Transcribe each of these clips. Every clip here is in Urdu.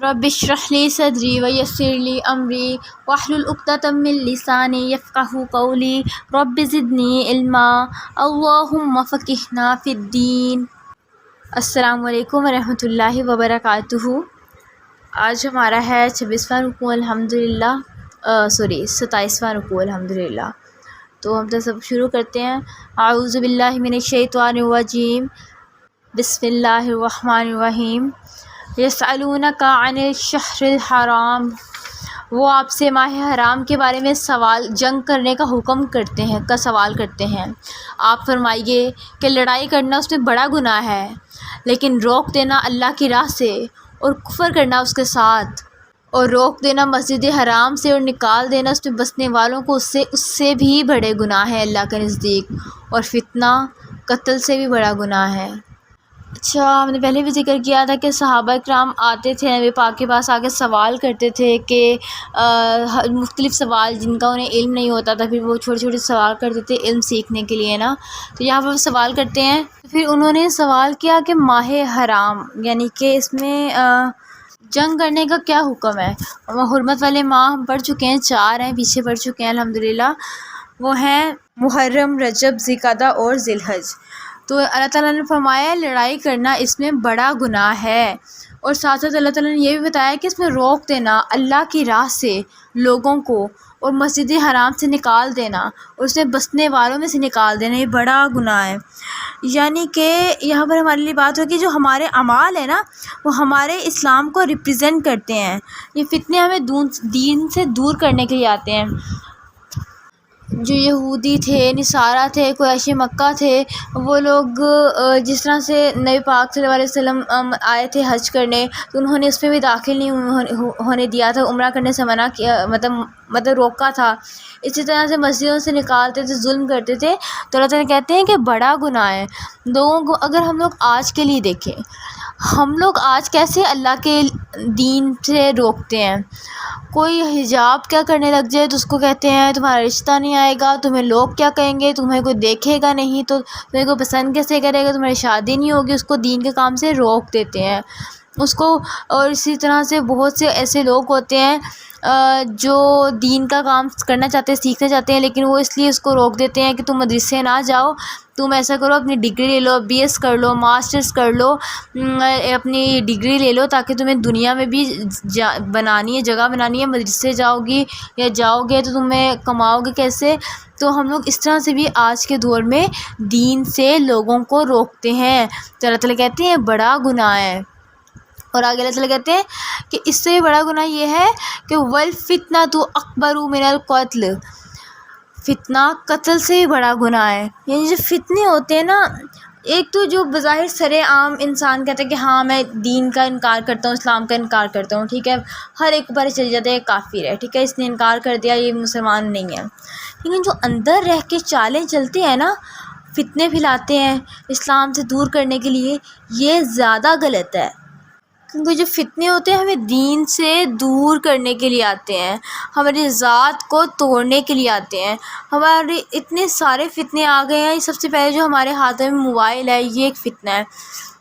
رب اشرح لی صدری ویسر لی امری واحلل عقدۃ من لسانی یفقہوا قولی رب زدنی علما اللہم فقہنا فی الدین۔ السلام علیکم ورحمۃ اللہ وبرکاتہ۔ آج ہمارا ہے 26واں رکوع الحمدللہ، 27واں رکوع الحمدللہ۔ تو ہم تو سب شروع کرتے ہیں۔ اعوذ باللہ من الشیطان الرجیم، بسم اللہ الرحمن الرحیم۔ یسألونک عن الشہر الحرام، وہ آپ سے ماہ حرام کے بارے میں جنگ کرنے کا حکم کرتے ہیں، کا سوال کرتے ہیں۔ آپ فرمائیے کہ لڑائی کرنا اس میں بڑا گناہ ہے، لیکن روک دینا اللہ کی راہ سے اور کفر کرنا اس کے ساتھ، اور روک دینا مسجد حرام سے اور نکال دینا اس میں بسنے والوں کو، اس سے بھی بڑے گناہ ہیں اللہ کے نزدیک، اور فتنہ قتل سے بھی بڑا گناہ ہے۔ اچھا، ہم نے پہلے بھی ذکر کیا تھا کہ صحابہ کرام آتے تھے نبی پاک کے پاس، آ کے سوال کرتے تھے کہ مختلف سوال جن کا انہیں علم نہیں ہوتا تھا، پھر وہ چھوٹے چھوٹے سوال کرتے تھے علم سیکھنے کے لیے نا۔ تو یہاں پر سوال کرتے ہیں، پھر انہوں نے سوال کیا کہ ماہ حرام یعنی کہ اس میں جنگ کرنے کا کیا حکم ہے۔ حرمت والے ماہ ہم پڑھ چکے ہیں، 4 ہیں، پیچھے پڑھ چکے ہیں الحمدللہ۔ وہ ہیں محرم، رجب، ذوالقعدہ اور ذی الحج۔ تو اللہ تعالیٰ نے فرمایا لڑائی کرنا اس میں بڑا گناہ ہے، اور ساتھ ساتھ اللہ تعالیٰ نے یہ بھی بتایا کہ اس میں روک دینا اللہ کی راہ سے لوگوں کو اور مسجد حرام سے نکال دینا اور اس میں بسنے والوں میں سے نکال دینا، یہ بڑا گناہ ہے۔ یعنی کہ یہاں پر ہمارے لیے بات ہوگی، جو ہمارے اعمال ہیں نا وہ ہمارے اسلام کو ریپرزینٹ کرتے ہیں۔ یہ فتنے ہمیں دین سے دور کرنے کے لیے آتے ہیں۔ جو یہودی تھے، نصارہ تھے، قریش مکہ تھے، وہ لوگ جس طرح سے نبی پاک صلی اللہ علیہ وسلم آئے تھے حج کرنے، تو انہوں نے اس میں بھی داخل نہیں ہونے دیا تھا، عمرہ کرنے سے منع کیا، مطلب روکا تھا۔ اسی طرح سے مسجدوں سے نکالتے تھے، ظلم کرتے تھے۔ تو اللہ تعالیٰ کہتے ہیں کہ بڑا گناہ ہے لوگوں کو۔ اگر ہم لوگ آج کے لیے دیکھیں، ہم لوگ آج کیسے اللہ کے دین سے روکتے ہیں۔ کوئی حجاب کیا کرنے لگ جائے تو اس کو کہتے ہیں تمہارا رشتہ نہیں آئے گا، تمہیں لوگ کیا کہیں گے، تمہیں کوئی دیکھے گا نہیں تو تمہیں کوئی پسند کیسے کرے گا، تمہاری شادی نہیں ہوگی، اس کو دین کے کام سے روک دیتے ہیں اس کو۔ اور اسی طرح سے بہت سے ایسے لوگ ہوتے ہیں جو دین کا کام کرنا چاہتے ہیں، سیکھنا چاہتے ہیں، لیکن وہ اس لیے اس کو روک دیتے ہیں کہ تم مدرسے نہ جاؤ، تم ایسا کرو اپنی ڈگری لے لو، بی ایس کر لو، ماسٹرز کر لو، اپنی ڈگری لے لو، تاکہ تمہیں دنیا میں بھی بنانی ہے، جگہ بنانی ہے۔ مدرسے جاؤ گی یا جاؤ گے تو تمہیں کماؤ گے کیسے۔ تو ہم لوگ اس طرح سے بھی آج کے دور میں دین سے لوگوں کو روکتے ہیں، تو اللہ تعالیٰ کہتے ہیں بڑا گناہ ہے۔ اور آگے اللہ تعالیٰ کہتے ہیں کہ اس سے بڑا گناہ یہ ہے کہ وَالْفِتْنَةُ أَكْبَرُ مِنَ الْقَتْلِ، فتنہ قتل سے بھی بڑا گناہ ہے۔ یعنی جو فتنے ہوتے ہیں نا، ایک تو جو بظاہر سر عام انسان کہتا ہے کہ ہاں میں دین کا انکار کرتا ہوں، اسلام کا انکار کرتا ہوں، ٹھیک ہے، ہر ایک پر چل جاتا ہے کافر ہے، ٹھیک ہے، اس نے انکار کر دیا، یہ مسلمان نہیں ہے۔ لیکن جو اندر رہ کے چالیں چلتے ہیں نا، فتنے پھیلاتے ہیں اسلام سے دور کرنے کے لیے، یہ زیادہ غلط ہے۔ کیونکہ جو فتنے ہوتے ہیں ہمیں دین سے دور کرنے کے لیے آتے ہیں، ہماری ذات کو توڑنے کے لیے آتے ہیں۔ ہمارے اتنے سارے فتنے آ گئے ہیں۔ سب سے پہلے جو ہمارے ہاتھوں میں موبائل ہے، یہ ایک فتنہ ہے۔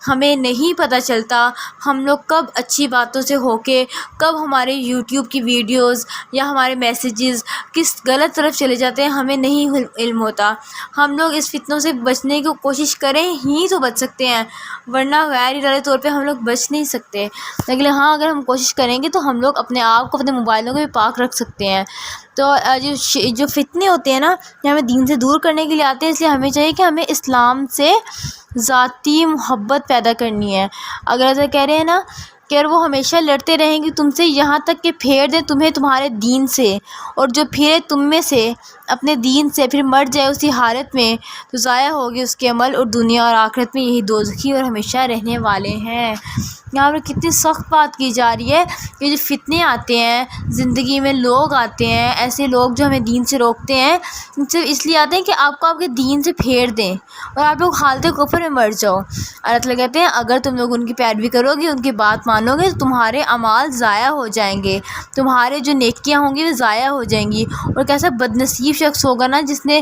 ہمیں نہیں پتہ چلتا ہم لوگ کب اچھی باتوں سے ہو کے کب ہمارے یوٹیوب کی ویڈیوز یا ہمارے میسیجز کس غلط طرف چلے جاتے ہیں، ہمیں نہیں علم ہوتا۔ ہم لوگ اس فتنوں سے بچنے کی کوشش کریں ہی تو بچ سکتے ہیں، ورنہ غیر ارادی طور پہ ہم لوگ بچ نہیں سکتے۔ لیکن ہاں، اگر ہم کوشش کریں گے تو ہم لوگ اپنے آپ کو، اپنے موبائلوں کو بھی پاک رکھ سکتے ہیں۔ تو جو فتنے ہوتے ہیں نا، یہ ہمیں دین سے دور کرنے کے لیے آتے ہیں، اس لیے ہمیں چاہیے کہ ہمیں اسلام سے ذاتی محبت پیدا کرنی ہے۔ اگر ایسا کہہ رہے ہیں نا کہ اگر وہ ہمیشہ لڑتے رہیں گے تم سے یہاں تک کہ پھیر دیں تمہیں تمہارے دین سے، اور جو پھرے تم میں سے اپنے دین سے پھر مر جائے اسی حالت میں، تو ضائع ہوگی اس کے عمل، اور دنیا اور آخرت میں یہی دوزخی اور ہمیشہ رہنے والے ہیں۔ یہاں پر کتنی سخت بات کی جا رہی ہے کہ جو فتنے آتے ہیں زندگی میں، لوگ آتے ہیں ایسے لوگ جو ہمیں دین سے روکتے ہیں، صرف اس لیے آتے ہیں کہ آپ کو آپ کے دین سے پھیر دیں اور آپ لوگ حالت کفر میں مر جاؤ۔ اللہ تعالیٰ کہتے ہیں اگر تم لوگ ان کی پیروی کرو گے، ان کی بات مانو گے، تو تمہارے اعمال ضائع ہو جائیں گے، تمہارے جو نیکیاں ہوں گی وہ ضائع ہو جائیں گی۔ اور کیسا بد نصیب شخص ہوگا نا جس نے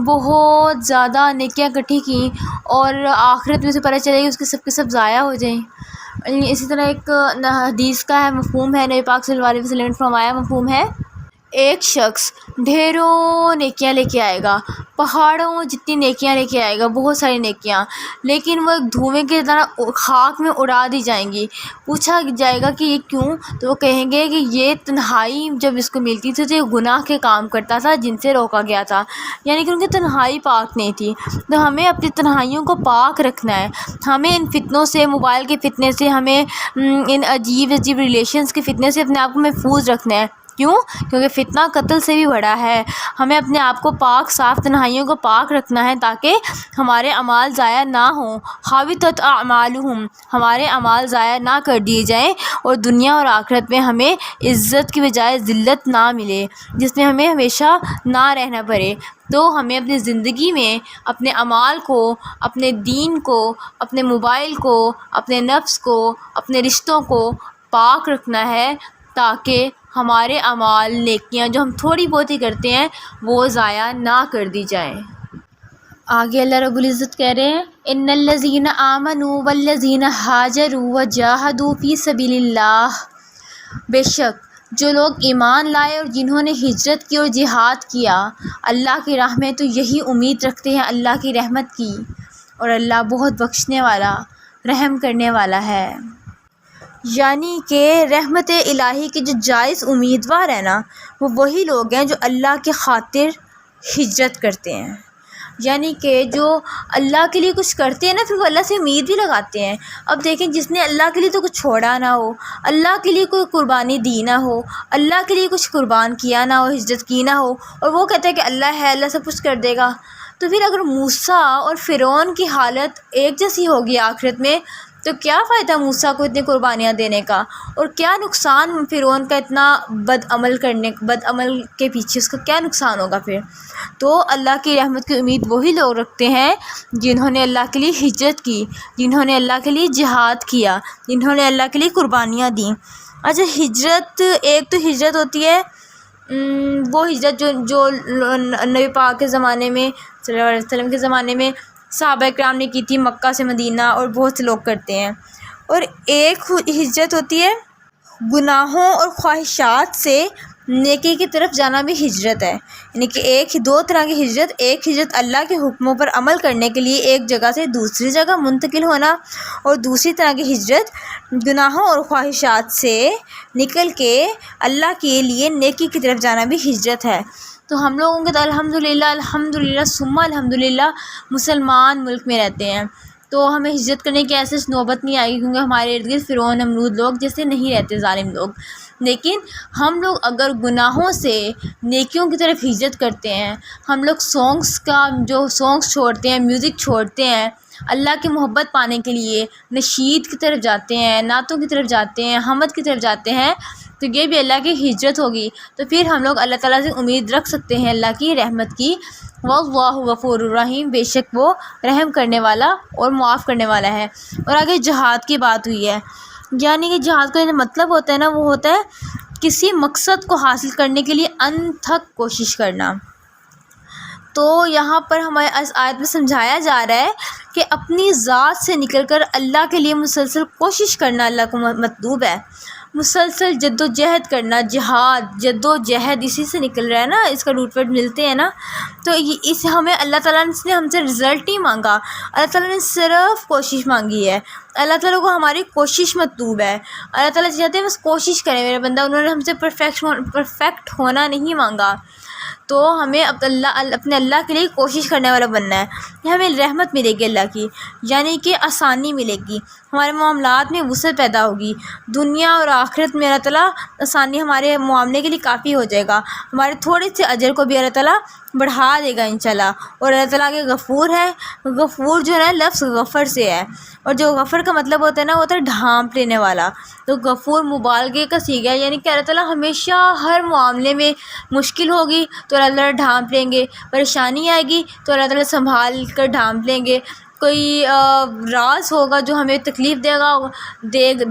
بہت زیادہ نیکیاں اکٹھی کی اور آخرت میں سے پتہ چلے گی اس کے سب ضائع ہو جائیں۔ اسی طرح ایک حدیث کا ہے مفہوم ہے، نبی پاک صلی اللہ علیہ وسلم نے فرمایا مفہوم ہے، ایک شخص ڈھیروں نیکیاں لے کے آئے گا، پہاڑوں جتنی نیکیاں لے کے آئے گا، بہت ساری نیکیاں، لیکن وہ ایک دھوئیں کی طرح خاک میں اڑا دی جائیں گی۔ پوچھا جائے گا کہ یہ کیوں؟ تو وہ کہیں گے کہ یہ تنہائی جب اس کو ملتی تھی تو یہ گناہ کے کام کرتا تھا جن سے روکا گیا تھا، یعنی کہ ان کی تنہائی پاک نہیں تھی۔ تو ہمیں اپنی تنہائیوں کو پاک رکھنا ہے، ہمیں ان فتنوں سے، موبائل کے فتنے سے، ہمیں ان عجیب عجیب ریلیشنز کے فتنے سے اپنے آپ کو محفوظ رکھنا ہے۔ کیوں؟ کیونکہ فتنہ قتل سے بھی بڑا ہے۔ ہمیں اپنے آپ کو پاک، صاف، تنہائیوں کو پاک رکھنا ہے تاکہ ہمارے اعمال ضائع نہ ہوں۔ حبطت اعمالہم، ہمارے اعمال ضائع نہ کر دیے جائیں اور دنیا اور آخرت میں ہمیں عزت کی بجائے ذلت نہ ملے، جس میں ہمیں ہمیشہ نہ رہنا پڑے۔ تو ہمیں اپنی زندگی میں اپنے اعمال کو، اپنے دین کو، اپنے موبائل کو، اپنے نفس کو، اپنے رشتوں کو پاک رکھنا ہے تاکہ ہمارے اعمال، نیکیاں جو ہم تھوڑی بہت ہی کرتے ہیں وہ ضائع نہ کر دی جائیں۔ آگے اللہ رب العزت کہہ رہے ہیں، ان الذین آمنوا والذین ہاجروا وجاہدوا فی سبیل اللہ، بے شک جو لوگ ایمان لائے اور جنہوں نے ہجرت کی اور جہاد کیا اللہ کی راہ میں، تو یہی امید رکھتے ہیں اللہ کی رحمت کی، اور اللہ بہت بخشنے والا، رحم کرنے والا ہے۔ یعنی کہ رحمت الہی کے جو جائز امیدوار ہیں نا، وہ وہی لوگ ہیں جو اللہ کے خاطر ہجرت کرتے ہیں، یعنی کہ جو اللہ کے لیے کچھ کرتے ہیں نا، پھر وہ اللہ سے امید بھی لگاتے ہیں۔ اب دیکھیں، جس نے اللہ کے لیے تو کچھ چھوڑا نہ ہو، اللہ کے لیے کوئی قربانی دی نہ ہو، اللہ کے لیے کچھ قربان کیا نہ ہو، ہجرت کی نہ ہو، اور وہ کہتا ہے کہ اللہ ہے، اللہ سب کچھ کر دے گا، تو پھر اگر موسیٰ اور فرعون کی حالت ایک جیسی ہوگی آخرت میں، تو کیا فائدہ موسیٰ کو اتنی قربانیاں دینے کا، اور کیا نقصان فرعون کا اتنا بد عمل کے پیچھے اس کا کیا نقصان ہوگا پھر۔ تو اللہ کی رحمت کی امید وہی لوگ رکھتے ہیں جنہوں نے اللہ کے لیے ہجرت کی، جنہوں نے اللہ کے لیے جہاد کیا، جنہوں نے اللہ کے لیے قربانیاں دیں۔ اچھا، ہجرت، ایک تو ہجرت ہوتی ہے وہ ہجرت جو نبی پاک کے زمانے میں، صلی اللہ علیہ وسلم کے زمانے میں صحابہ کرام نے کی تھی، مکہ سے مدینہ، اور بہت سے لوگ کرتے ہیں۔ اور ایک ہجرت ہوتی ہے گناہوں اور خواہشات سے نیکی کی طرف جانا، بھی ہجرت ہے، یعنی کہ دو طرح کی ہجرت، ایک ہجرت اللہ کے حکموں پر عمل کرنے کے لیے ایک جگہ سے دوسری جگہ منتقل ہونا، اور دوسری طرح کی ہجرت گناہوں اور خواہشات سے نکل کے اللہ کے لیے نیکی کی طرف جانا بھی ہجرت ہے۔ تو ہم لوگوں کے تو الحمدللہ ثم الحمدللہ مسلمان ملک میں رہتے ہیں، تو ہمیں ہجرت کرنے کی ایسے نوبت نہیں آئے گی، کیونکہ ہمارے ارد گرد فرعون، نمرود لوگ جیسے نہیں رہتے، ظالم لوگ۔ لیکن ہم لوگ اگر گناہوں سے نیکیوں کی طرف ہجرت کرتے ہیں، ہم لوگ سانگس چھوڑتے ہیں، میوزک چھوڑتے ہیں، اللہ کی محبت پانے کے لیے نشید کی طرف جاتے ہیں، نعتوں کی طرف جاتے ہیں، حمد کی طرف جاتے ہیں، تو یہ بھی اللہ کی ہجرت ہوگی۔ تو پھر ہم لوگ اللہ تعالیٰ سے امید رکھ سکتے ہیں اللہ کی رحمت کی۔ واللہ غفور الرحیم، بے شک وہ رحم کرنے والا اور معاف کرنے والا ہے۔ اور آگے جہاد کی بات ہوئی ہے، یعنی کہ جہاد کا جو مطلب ہوتا ہے نا، وہ ہوتا ہے کسی مقصد کو حاصل کرنے کے لیے انتھک کوشش کرنا۔ تو یہاں پر ہمارے اس آیت میں سمجھایا جا رہا ہے کہ اپنی ذات سے نکل کر اللہ کے لیے مسلسل کوشش کرنا اللہ کو مطلوب ہے، مسلسل جد و جہد کرنا، جد و جہد اسی سے نکل رہا ہے نا، اس کا روٹ ورڈ ملتے ہیں نا، تو اس ہمیں اللہ تعالیٰ نے ہم سے رزلٹ نہیں مانگا، اللہ تعالیٰ نے صرف کوشش مانگی ہے۔ اللہ تعالیٰ کو ہماری کوشش مطلوب ہے، اللہ تعالیٰ چاہتے ہیں بس کوشش کریں میرے بندہ، انہوں نے ہم سے پرفیکٹ ہونا نہیں مانگا۔ تو ہمیں اپنے اللہ کے لیے کوشش کرنے والا بننا ہے، ہمیں رحمت ملے گی اللہ کی، یعنی کہ آسانی ملے گی، ہمارے معاملات میں وسعت پیدا ہوگی، دنیا اور آخرت میں اللہ تعالیٰ آسانی ہمارے معاملے کے لیے کافی ہو جائے گا، ہمارے تھوڑے سے اجر کو بھی اللہ تعالیٰ بڑھا دے گا انشاءاللہ۔ اور اللہ تعالیٰ کے غفور ہے، غفور جو ہے لفظ غفر سے ہے، اور جو غفر کا مطلب ہوتا ہے نا، وہ ہوتا ہے ڈھانپ لینے والا، تو غفور مبالغے کا صیغہ ہے، یعنی کہ اللہ تعالیٰ ہمیشہ ہر معاملے میں مشکل ہوگی تو اللہ تعالیٰ ڈھانپ لیں گے، پریشانی آئے گی تو اللہ تعالیٰ سنبھال کر ڈھانپ لیں گے، کوئی راز ہوگا جو ہمیں تکلیف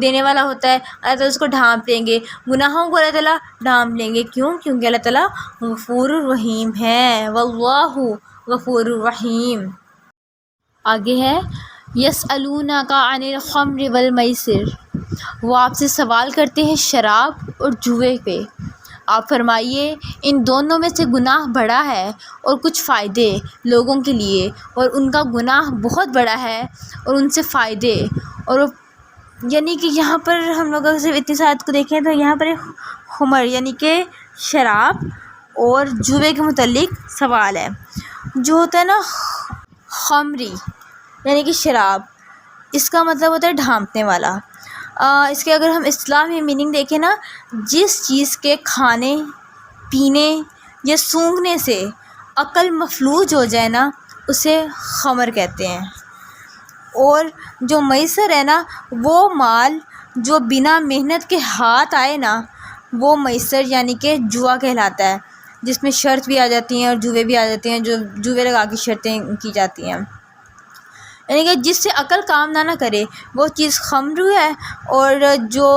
دینے والا ہوتا ہے، اللہ تعالیٰ اس کو ڈھانپ لیں گے، گناہوں کو اللہ تعالیٰ ڈھانپ لیں گے، کیونکہ اللہ تعالیٰ غفور الرحیم ہے، واللہ غفور الرحیم۔ آگے ہے یسألونک عن الخمر والمیسر، وہ آپ سے سوال کرتے ہیں شراب اور جوئے پہ، آپ فرمائیے ان دونوں میں سے گناہ بڑا ہے اور کچھ فائدے لوگوں کے لیے، اور ان کا گناہ بہت بڑا ہے اور ان سے فائدے۔ اور یعنی کہ یہاں پر ہم لوگ اگر صرف اتنی ساتھ کو دیکھیں تو یہاں پر ایک خمر یعنی کہ شراب اور جوئے کے متعلق سوال ہے۔ جو ہوتا ہے نا خمری یعنی کہ شراب، اس کا مطلب ہوتا ہے ڈھانپنے والا۔ اس کے اگر ہم اصطلاح میں میننگ دیکھیں نا، جس چیز کے کھانے پینے یا سونگھنے سے عقل مفلوج ہو جائے نا، اسے خمر کہتے ہیں۔ اور جو میسر ہے نا، وہ مال جو بنا محنت کے ہاتھ آئے نا، وہ میسر یعنی کہ جوا کہلاتا ہے، جس میں شرط بھی آ جاتی ہیں اور جوئے بھی آ جاتے ہیں، جو جوئے لگا کے شرطیں کی جاتی ہیں، یعنی کہ جس سے عقل کام نہ کرے وہ چیز خمر ہے، اور جو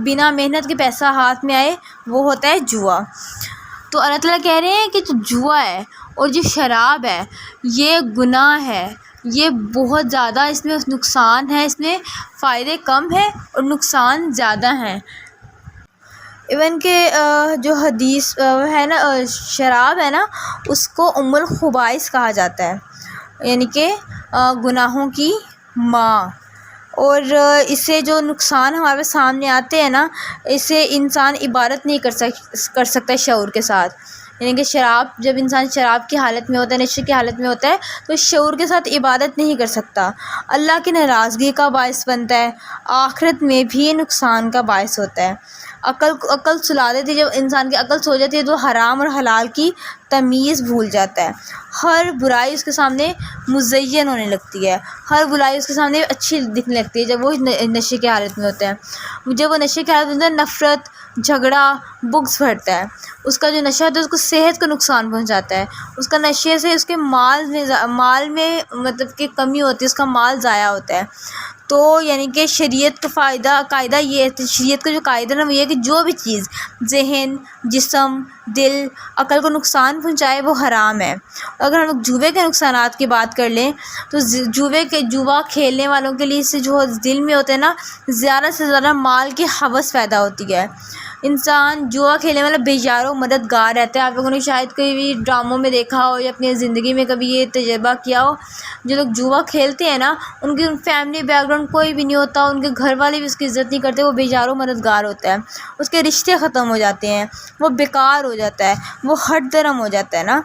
بنا محنت کے پیسہ ہاتھ میں آئے وہ ہوتا ہے جوا۔ تو اللہ تعالیٰ کہہ رہے ہیں کہ جو جوا ہے اور جو شراب ہے یہ گناہ ہے، یہ بہت زیادہ اس میں نقصان ہے، اس میں فائدے کم ہیں اور نقصان زیادہ ہیں۔ ایون کہ جو حدیث ہے نا، شراب ہے نا، اس کو ام الخبائث کہا جاتا ہے، یعنی کہ گناہوں کی ماں۔ اور اس سے جو نقصان ہمارے سامنے آتے ہیں نا، اس سے انسان عبادت نہیں کر سکتا شعور کے ساتھ، یعنی کہ شراب، جب انسان شراب کی حالت میں ہوتا ہے، نشے کی حالت میں ہوتا ہے، تو شعور کے ساتھ عبادت نہیں کر سکتا، اللہ کی ناراضگی کا باعث بنتا ہے، آخرت میں بھی نقصان کا باعث ہوتا ہے۔ عقل سلا دیتی ہے، جب انسان کی عقل سو جاتی ہے تو حرام اور حلال کی تمیز بھول جاتا ہے، ہر برائی اس کے سامنے مزین ہونے لگتی ہے، ہر برائی اس کے سامنے اچھی دکھنے لگتی ہے جب وہ نشے کی حالت میں ہوتا ہے۔ جب وہ نشے کی حالت میں ہوتا ہے، نفرت، جھگڑا، بغض بڑھتا ہے، اس کا جو نشہ ہوتا ہے اس کو صحت کو نقصان پہنچاتا ہے، اس کا نشے سے اس کے مال میں مطلب کہ کمی ہوتی ہے، اس کا مال ضائع ہوتا ہے۔ تو یعنی کہ شریعت کا قاعدہ یہ ہے، شریعت کا جو قاعدہ نا وہ یہ ہے کہ جو بھی چیز ذہن، جسم، دل، عقل کو نقصان پہنچائے وہ حرام ہے۔ اگر ہم لوگ جوئے کے نقصانات کی بات کر لیں تو جوا کھیلنے والوں کے لیے اس سے جو دل میں ہوتا ہے نا، زیادہ سے زیادہ مال کی ہوس پیدا ہوتی ہے۔ انسان جوا کھیلنے والا بے یار و مددگار رہتا ہے۔ آپ لوگوں نے شاید کوئی بھی ڈراموں میں دیکھا ہو یا اپنی زندگی میں کبھی یہ تجربہ کیا ہو، جو لوگ جوا کھیلتے ہیں نا، ان کی فیملی بیک گراؤنڈ کوئی بھی نہیں ہوتا، ان کے گھر والے بھی اس کی عزت نہیں کرتے، وہ بے یار و مددگار ہوتا ہے، اس کے رشتے ختم ہو جاتے ہیں، وہ بیکار ہو جاتا ہے، وہ ہٹ درم ہو جاتا ہے نا۔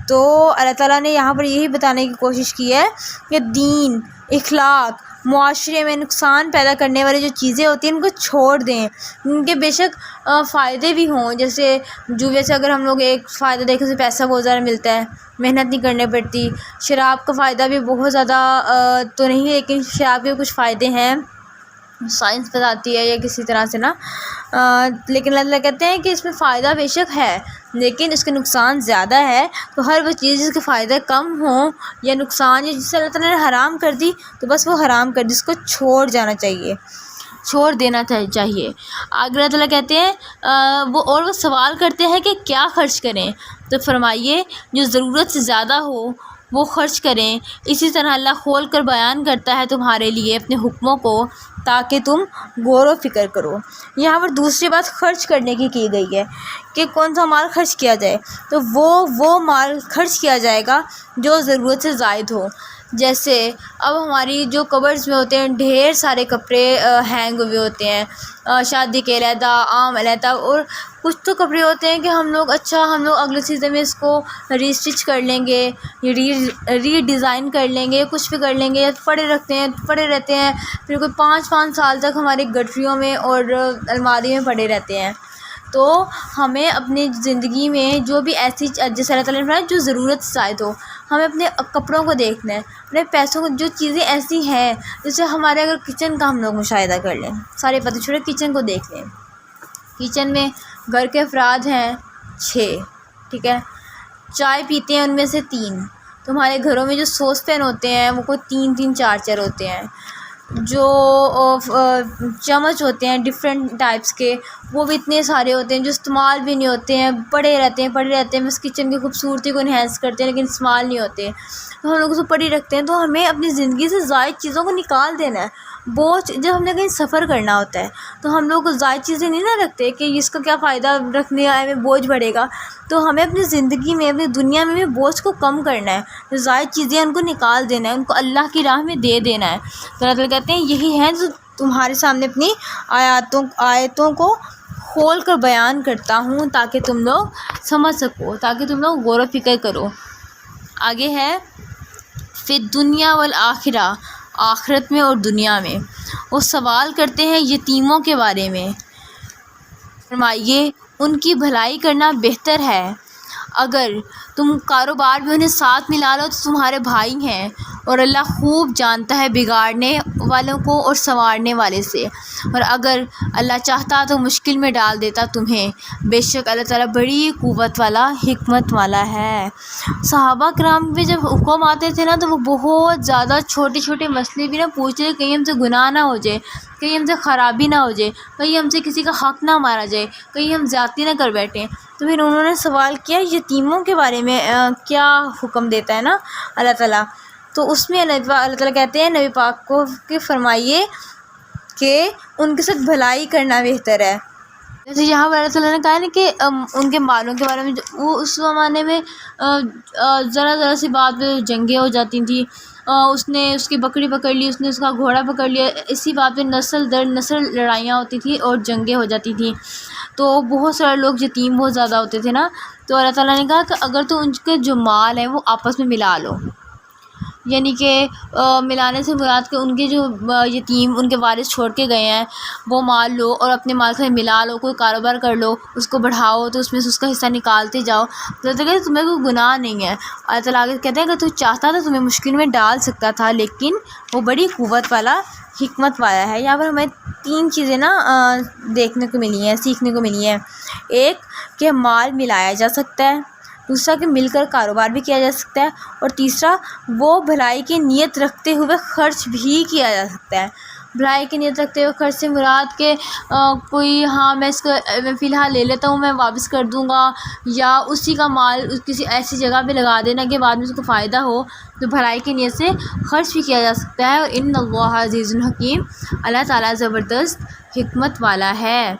تو اللہ تعالیٰ نے یہاں پر یہی بتانے کی کوشش کی ہے کہ دین، اخلاق، معاشرے میں نقصان پیدا کرنے والی جو چیزیں ہوتی ہیں ان کو چھوڑ دیں، ان کے بے شک فائدے بھی ہوں، جیسے جوئے سے اگر ہم لوگ ایک فائدہ دیکھیں تو پیسہ بہت زیادہ ملتا ہے، محنت نہیں کرنی پڑتی۔ شراب کا فائدہ بھی بہت زیادہ تو نہیں ہے، لیکن شراب کے کچھ فائدے ہیں، سائنس بتاتی ہے یا کسی طرح سے نا، لیکن اللہ کہتے ہیں کہ اس میں فائدہ بے شک ہے لیکن اس کے نقصان زیادہ ہے۔ تو ہر وہ چیز جس کے فائدے کم ہوں یا نقصان یا جس سے اللہ تعالیٰ نے حرام کر دی تو بس وہ حرام کر دی، اس کو چھوڑ جانا چاہیے، چھوڑ دینا چاہیے۔ آگے اللہ تعالیٰ کہتے ہیں وہ سوال کرتے ہیں کہ کیا خرچ کریں، تو فرمائیے جو ضرورت سے زیادہ ہو وہ خرچ کریں، اسی طرح اللہ کھول کر بیان کرتا ہے تمہارے لیے اپنے حکموں کو تاکہ تم غور و فکر کرو۔ یہاں پر دوسری بات خرچ کرنے کی گئی ہے کہ کون سا مال خرچ کیا جائے، تو وہ مال خرچ کیا جائے گا جو ضرورت سے زائد ہو۔ جیسے اب ہماری جو کبرز میں ہوتے ہیں ڈھیر سارے کپڑے ہینگ ہوئے ہوتے ہیں، شادی کے علیحدہ، عام علیحدہ، اور کچھ تو کپڑے ہوتے ہیں کہ ہم لوگ اگلے سیزن میں اس کو ری اسٹچ کر لیں گے، ری ڈیزائن کر لیں گے، کچھ بھی کر لیں گے، پڑے رہتے ہیں، پھر کوئی 5 سال تک ہماری گٹریوں میں اور الماری میں پڑے رہتے ہیں۔ تو ہمیں اپنی زندگی میں جو بھی ایسی جیسے اللہ تعالیٰ نے فرمایا جو ضرورت سے زائد ہو، ہمیں اپنے کپڑوں کو دیکھنا ہے، اپنے پیسوں کو، جو چیزیں ایسی ہیں جیسے ہمارے اگر کچن کا ہم لوگ مشاہدہ کر لیں، سارے پتہ چھوڑے کچن کو دیکھ لیں، کچن میں گھر کے افراد ہیں 6، ٹھیک ہے، چائے پیتے ہیں ان میں سے 3، تمہارے گھروں میں جو سوس پین ہوتے ہیں وہ کوئی 3 4 ہوتے ہیں، جو چمچ ہوتے ہیں ڈفرینٹ ٹائپس کے، وہ بھی اتنے سارے ہوتے ہیں جو استعمال بھی نہیں ہوتے ہیں، پڑے رہتے ہیں بس کچن کی خوبصورتی کو انہینس کرتے ہیں لیکن استعمال نہیں ہوتے، تو ہم لوگ اسے پڑے رکھتے ہیں۔ تو ہمیں اپنی زندگی سے زائد چیزوں کو نکال دینا ہے۔ بوجھ، جب ہم نے کہیں سفر کرنا ہوتا ہے تو ہم لوگ زائد چیزیں نہیں نہ رکھتے کہ اس کا کیا فائدہ، رکھنے آئے میں بوجھ بڑھے گا، تو ہمیں اپنی زندگی میں، اپنی دنیا میں بھی بوجھ کو کم کرنا ہے، جو زائد چیزیں ان کو نکال دینا ہے، ان کو اللہ کی راہ میں دے دینا ہے۔ تو اللہ تعالیٰ کہتے ہیں یہی ہے جو تمہارے سامنے اپنی آیتوں کو کھول کر بیان کرتا ہوں تاکہ تم لوگ سمجھ سکو، تاکہ تم لوگ غور و فکر کرو۔ آگے ہے فی الدنیا والآخرہ، آخرت میں اور دنیا میں۔ وہ سوال کرتے ہیں یتیموں کے بارے میں، فرمائیے ان کی بھلائی کرنا بہتر ہے۔ اگر تم کاروبار میں انہیں ساتھ ملا لو تو تمہارے بھائی ہیں، اور اللہ خوب جانتا ہے بگاڑنے والوں کو اور سنوارنے والے سے، اور اگر اللہ چاہتا تو مشکل میں ڈال دیتا تمہیں، بے شک اللہ تعالیٰ بڑی قوت والا، حکمت والا ہے۔ صحابہ کرام پہ جب حکم آتے تھے نا تو وہ بہت زیادہ چھوٹے چھوٹے مسئلے بھی نا پوچھتے تھے، کہیں ہم سے گناہ نہ ہو جائے، کہیں ہم سے خرابی نہ ہو جائے، کہیں ہم سے کسی کا حق نہ مارا جائے، کہیں ہم زیادتی نہ کر بیٹھیں۔ تو پھر انہوں نے سوال کیا یتیموں کے بارے میں کیا حکم دیتا ہے نا اللہ تعالیٰ، تو اس میں اللہ تعالیٰ کہتے ہیں نبی پاک کو کہ فرمائیے کہ ان کے ساتھ بھلائی کرنا بہتر ہے۔ جیسے یہاں پر اللہ تعالیٰ نے کہا ہے نا کہ ان کے مالوں کے بارے میں، وہ اس زمانے میں ذرا سی بات پہ جنگیں ہو جاتی تھیں، اس نے اس کی بکری پکڑ لی، اس نے اس کا گھوڑا پکڑ لیا، اسی بات پہ نسل در نسل لڑائیاں ہوتی تھیں اور جنگیں ہو جاتی تھیں، تو بہت سارے لوگ یتیم بہت زیادہ ہوتے تھے نا، تو اللہ تعالیٰ نے کہا کہ اگر تو ان کے جو مال ہیں وہ آپس میں ملا لو، یعنی کہ ملانے سے مراد کہ ان کے جو یتیم ان کے وارث چھوڑ کے گئے ہیں وہ مال لو اور اپنے مال سے ملا لو، کوئی کاروبار کر لو، اس کو بڑھاؤ تو اس میں سے اس کا حصہ نکالتے جاؤ، تو اللہ تعالیٰ کہتے تمہیں کوئی گناہ نہیں ہے۔ اللہ تعالیٰ آگے کہتے ہیں کہ تو چاہتا تھا تمہیں مشکل میں ڈال سکتا تھا، لیکن وہ بڑی قوت والا، حکمت والا ہے۔ یہاں پر ہمیں 3 چیزیں نا دیکھنے کو ملی ہیں، سیکھنے کو ملی ہیں۔ ایک کہ مال ملایا جا سکتا ہے، دوسرا کہ مل کر کاروبار بھی کیا جا سکتا ہے، اور تیسرا وہ بھلائی کی نیت رکھتے ہوئے خرچ بھی کیا جا سکتا ہے۔ بھلائی کی نیت رکھتے ہوئے خرچ سے مراد کہ کوئی میں اس کو فی الحال لے لیتا ہوں، میں واپس کر دوں گا، یا اسی کا مال کسی ایسی جگہ پہ لگا دینا کہ بعد میں اس کو فائدہ ہو، تو بھلائی کی نیت سے خرچ بھی کیا جا سکتا ہے۔ اور ان اللہ عزیز الحکیم، اللہ تعالیٰ زبردست حکمت والا ہے۔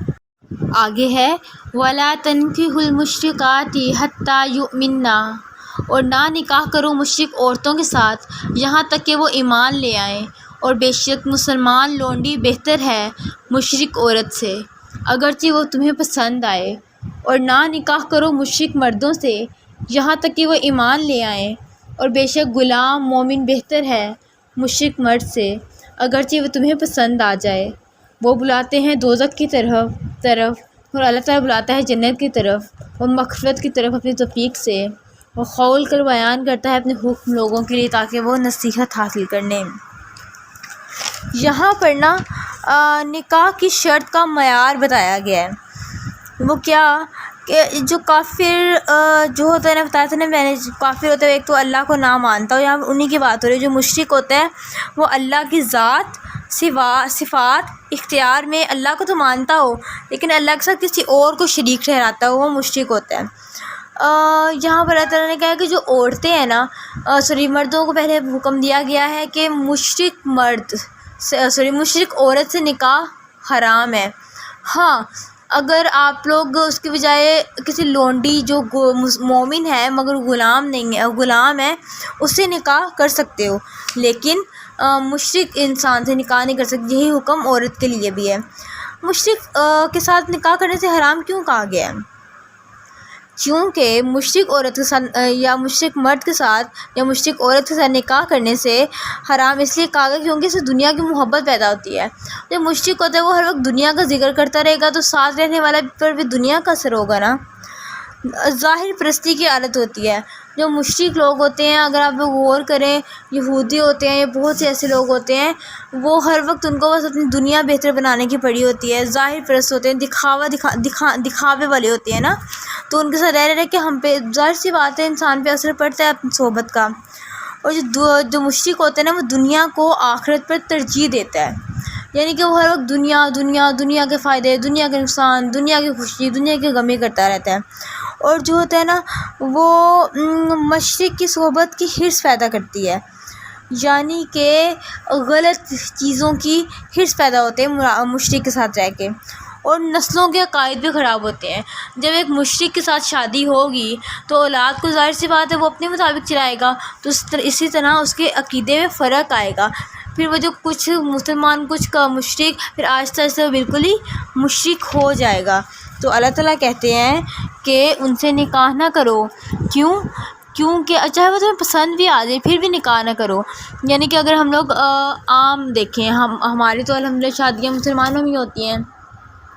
آگے ہے وَلَا تَنكِحُوا الْمُشْرِكَاتِ حَتَّى يُؤْمِنَّ، اور نہ نکاح کرو مشرک عورتوں کے ساتھ یہاں تک کہ وہ ایمان لے آئیں، اور بے شک مسلمان لونڈی بہتر ہے مشرک عورت سے اگرچہ وہ تمہیں پسند آئے، اور نہ نکاح کرو مشرک مردوں سے یہاں تک کہ وہ ایمان لے آئیں، اور بے شک غلام مومن بہتر ہے مشرک مرد سے اگرچہ وہ تمہیں پسند آ جائے۔ وہ بلاتے ہیں دوزخ کی طرف اور اللہ تعالیٰ بلاتا ہے جنت کی طرف اور مغفرت کی طرف اپنی توفیق سے۔ وہ کھول کر بیان کرتا ہے اپنے حکم لوگوں کے لیے تاکہ وہ نصیحت حاصل کرنے۔ یہاں پر نا نکاح کی شرط کا معیار بتایا گیا ہے۔ وہ کیا کہ جو کافر جو ہوتا ہے نا، بتایا تھا نا میں نے، کافر ہوتا ہے ایک تو اللہ کو نہ مانتا ہو، یہاں انہی کی بات ہو رہی ہے۔ جو مشرک ہوتا ہے وہ اللہ کی ذات، صفات، اختیار میں اللہ کو تو مانتا ہو لیکن اللہ کے ساتھ کسی اور کو شریک ٹھہراتا ہو، وہ مشرک ہوتا ہے۔ یہاں پر اللہ تعالیٰ نے کہا کہ جو عورتیں ہیں نا، مردوں کو پہلے حکم دیا گیا ہے کہ مشرک عورت سے نکاح حرام ہے۔ ہاں، اگر آپ لوگ اس کے بجائے کسی لونڈی جو مومن ہے مگر غلام نہیں ہے، غلام ہے، اس سے نکاح کر سکتے ہو، لیکن مشرک انسان سے نکاح نہیں کر سکتے۔ یہی حکم عورت کے لیے بھی ہے۔ مشرک کے ساتھ نکاح کرنے سے حرام کیوں کہا گیا ہے؟ کیونکہ مشرک عورت کے ساتھ یا مشرک مرد کے ساتھ یا مشرک عورت کے ساتھ نکاح کرنے سے حرام اس لیے کہا گیا کیونکہ اس سے دنیا کی محبت پیدا ہوتی ہے۔ جو مشرک ہوتا ہے وہ ہر وقت دنیا کا ذکر کرتا رہے گا تو ساتھ رہنے والا پر بھی دنیا کا اثر ہوگا نا، ظاہر پرستی کی عادت ہوتی ہے۔ جو مشرک لوگ ہوتے ہیں، اگر آپ لوگ غور کریں، یہودی ہوتے ہیں یا بہت سے ایسے لوگ ہوتے ہیں، وہ ہر وقت ان کو بس اپنی دنیا بہتر بنانے کی پڑی ہوتی ہے، ظاہر پرست ہوتے ہیں، دکھاوے والے ہوتے ہیں نا، تو ان کے ساتھ رہ کہ ہم پہ ظاہر سی بات ہے انسان پہ اثر پڑتا ہے اپنی صحبت کا۔ اور جو مشرک ہوتا ہے نا، وہ دنیا کو آخرت پر ترجیح دیتا ہے، یعنی کہ وہ ہر وقت دنیا دنیا دنیا کے فائدے، دنیا کے نقصان، دنیا کی خوشی، دنیا کی غمی کرتا رہتا ہے۔ اور جو ہوتا ہے نا، وہ مشرک کی صحبت کی حرص پیدا کرتی ہے، یعنی کہ غلط چیزوں کی حرص پیدا ہوتے ہیں مشرک کے ساتھ رہ کے، اور نسلوں کے عقائد بھی خراب ہوتے ہیں۔ جب ایک مشرک کے ساتھ شادی ہوگی تو اولاد کو ظاہر سی بات ہے وہ اپنے مطابق چلائے گا، تو اسی طرح اس کے عقیدے میں فرق آئے گا۔ پھر وہ جو کچھ مسلمان کچھ کا مشرک، پھر آہستہ آہستہ وہ بالکل ہی مشرک ہو جائے گا۔ تو اللہ تعالیٰ کہتے ہیں کہ ان سے نکاح نہ کرو، کیونکہ چاہے وہ تمہیں پسند بھی آ جائے پھر بھی نکاح نہ کرو۔ یعنی کہ اگر ہم لوگ عام دیکھیں، ہماری تو الحمدللہ شادیاں مسلمانوں میں ہوتی ہیں،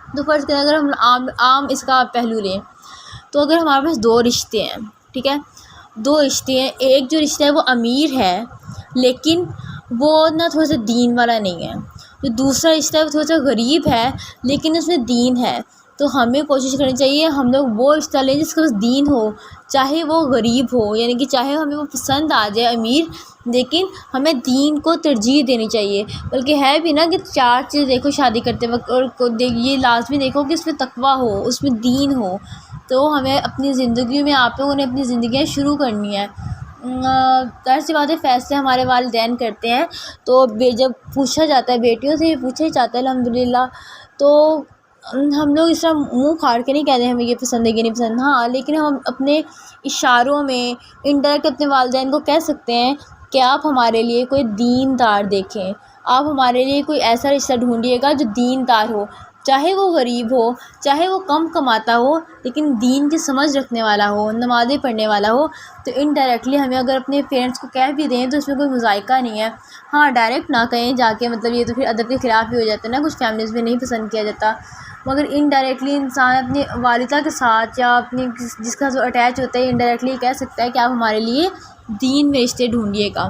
تو فرض کریں اگر ہم عام اس کا پہلو لیں، تو اگر ہمارے پاس 2 رشتے ہیں، ٹھیک ہے، 2 رشتے ہیں، ایک جو رشتہ ہے وہ امیر ہے لیکن وہ نا تھوڑا سا دین والا نہیں ہے، جو دوسرا رشتہ ہے وہ تھوڑا سا غریب ہے لیکن اس میں دین ہے، تو ہمیں کوشش کرنی چاہیے ہم لوگ وہ رشتہ لیں جس کے پاس دین ہو، چاہے وہ غریب ہو، یعنی کہ چاہے ہمیں وہ پسند آ جائے امیر، لیکن ہمیں دین کو ترجیح دینی چاہیے۔ بلکہ ہے بھی نا کہ 4 چیز دیکھو شادی کرتے وقت، اور یہ لازمی دیکھو کہ اس میں تقویٰ ہو، اس میں دین ہو، تو ہمیں اپنی زندگی میں آپ لوگوں نے اپنی زندگیاں شروع کرنی ہے۔ ظاہر سی بات ہے فیصلے ہمارے والدین کرتے ہیں، تو جب پوچھا جاتا ہے بیٹیوں سے، یہ پوچھا ہی جاتا ہے الحمدللہ، تو ہم لوگ اس طرح منہ کھاڑ کے نہیں کہتے ہمیں یہ پسند ہے یہ نہیں پسند، ہاں لیکن ہم اپنے اشاروں میں انڈائریکٹ اپنے والدین کو کہہ سکتے ہیں کہ آپ ہمارے لیے کوئی دین دار دیکھیں، آپ ہمارے لیے کوئی ایسا رشتہ ڈھونڈیے گا جو دین دار ہو، چاہے وہ غریب ہو، چاہے وہ کم کماتا ہو، لیکن دین کی سمجھ رکھنے والا ہو، نمازیں پڑھنے والا ہو۔ تو انڈائریکٹلی ہمیں اگر اپنے پیرنٹس کو کہہ بھی دیں تو اس میں کوئی مذائقہ نہیں ہے، ہاں ڈائریکٹ نہ کہیں جا کے، مطلب یہ تو پھر ادب کے خلاف بھی ہو جاتا ہے نا، کچھ فیملیز میں نہیں پسند کیا جاتا، مگر انڈائریکٹلی انسان اپنی والدہ کے ساتھ یا اپنی جس کا جو اٹیچ ہوتا ہے انڈائریکٹلی کہہ سکتا ہے کہ آپ ہمارے لیے دین میں رشتے ڈھونڈیے گا۔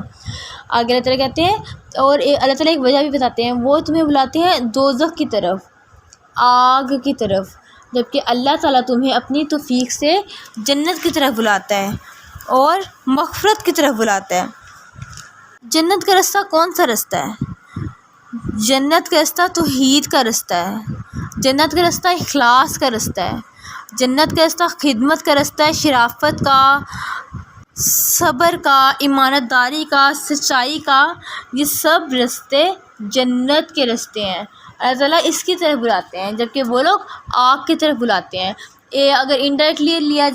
آگے اللہ تعالیٰ کہتے ہیں، اور اللہ تعالیٰ ایک وجہ بھی بتاتے ہیں، وہ تمہیں بلاتے ہیں دوزخ کی طرف، آگ کی طرف، جبکہ اللہ تعالیٰ تمہیں اپنی توفیق سے جنت کی طرف بلاتا ہے اور مغفرت کی طرف بلاتا ہے۔ جنت کا رستہ کون سا رستہ ہے؟ جنت کا رستہ توحید کا رستہ ہے، جنت کا رستہ اخلاص کا رستہ ہے، جنت کا رستہ خدمت کا رستہ ہے، شرافت کا، صبر کا، امانت داری کا، سچائی کا، یہ سب رستے جنت کے رستے ہیں۔ اللہ تعالیٰ اس کی طرف بلاتے ہیں، جبکہ وہ لوگ آگ کی طرف بلاتے ہیں۔ اگر ڈائریکٹلی لیا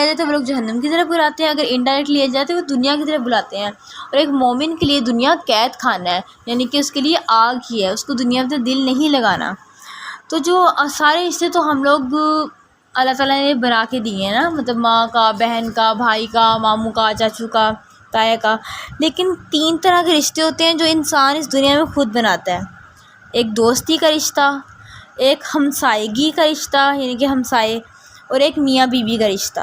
جائے تو وہ لوگ جہنم کی طرف بلاتے ہیں، اگر انڈائریکٹلی لیا جائے تو وہ دنیا کی طرف بلاتے ہیں۔ اور ایک مومن کے لیے دنیا قید خانہ ہے، یعنی کہ اس کے لیے آگ ہی ہے، اس کو دنیا میں دل نہیں لگانا۔ تو جو سارے رشتے تو ہم لوگ اللہ تعالیٰ نے بنا کے دیے ہیں نا، مطلب ماں کا، بہن کا، بھائی کا، ماموں کا، چاچو کا، تایا کا، لیکن 3 طرح کے رشتے ہوتے ہیں جو انسان اس دنیا میں خود بناتا ہے۔ ایک دوستی کا رشتہ، ایک ہمسائیگی کا رشتہ یعنی کہ ہمسائے، اور ایک میاں بیوی کا رشتہ۔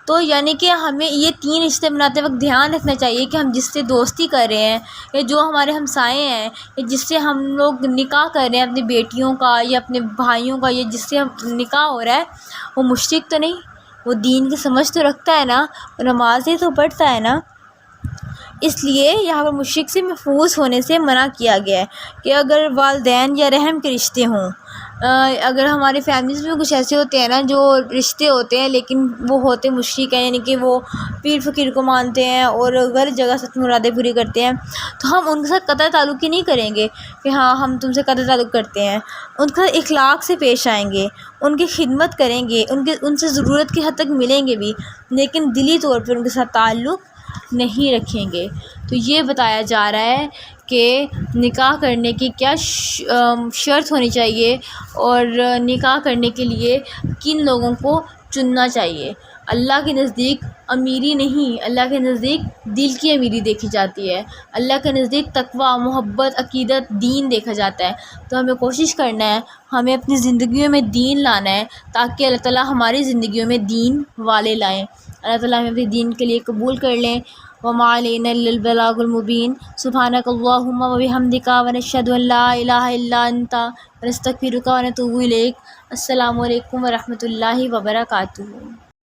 تو یعنی کہ ہمیں یہ 3 رشتے بناتے وقت دھیان رکھنا چاہیے کہ ہم جس سے دوستی کر رہے ہیں یا جو ہمارے ہمسائے ہیں یا جس سے ہم لوگ نکاح کر رہے ہیں اپنی بیٹیوں کا یا اپنے بھائیوں کا یا جس سے نکاح ہو رہا ہے، وہ مشرک تو نہیں، وہ دین کی سمجھ تو رکھتا ہے نا، وہ نمازیں تو پڑھتا ہے نا۔ اس لیے یہاں پر مشرک سے محفوظ ہونے سے منع کیا گیا ہے کہ اگر والدین یا رحم کے رشتے ہوں، اگر ہماری فیملیز میں کچھ ایسے ہوتے ہیں نا جو رشتے ہوتے ہیں لیکن وہ ہوتے مشرک ہیں، یعنی کہ وہ پیر فقیر کو مانتے ہیں اور غلط جگہ سے مرادیں پوری کرتے ہیں، تو ہم ان کے ساتھ قطع تعلق ہی نہیں کریں گے کہ ہاں ہم تم سے قطع تعلق کرتے ہیں، ان کے ساتھ اخلاق سے پیش آئیں گے، ان کی خدمت کریں گے، ان سے ضرورت کی حد تک ملیں گے بھی، لیکن دلی طور پر ان کے ساتھ تعلق نہیں رکھیں گے۔ تو یہ بتایا جا رہا ہے کہ نکاح کرنے کی کیا شرط ہونی چاہیے اور نکاح کرنے کے لیے کن لوگوں کو چننا چاہیے۔ اللہ کے نزدیک امیری نہیں، اللہ کے نزدیک دل کی امیری دیکھی جاتی ہے، اللہ کے نزدیک تقویٰ، محبت، عقیدت، دین دیکھا جاتا ہے۔ تو ہمیں کوشش کرنا ہے، ہمیں اپنی زندگیوں میں دین لانا ہے تاکہ اللہ تعالیٰ ہماری زندگیوں میں دین والے لائیں۔ اللہ تعالیٰ ہمیں اپنے دین کے لیے قبول کر لیں۔ وما علینا الا البلاغ المبین۔ سبحانک اللہم وبحمدک ونشہد ان لا الہ الا انت ونستغفرک ونتوب الیک۔ السلام علیکم ورحمۃ اللہ وبرکاتہ۔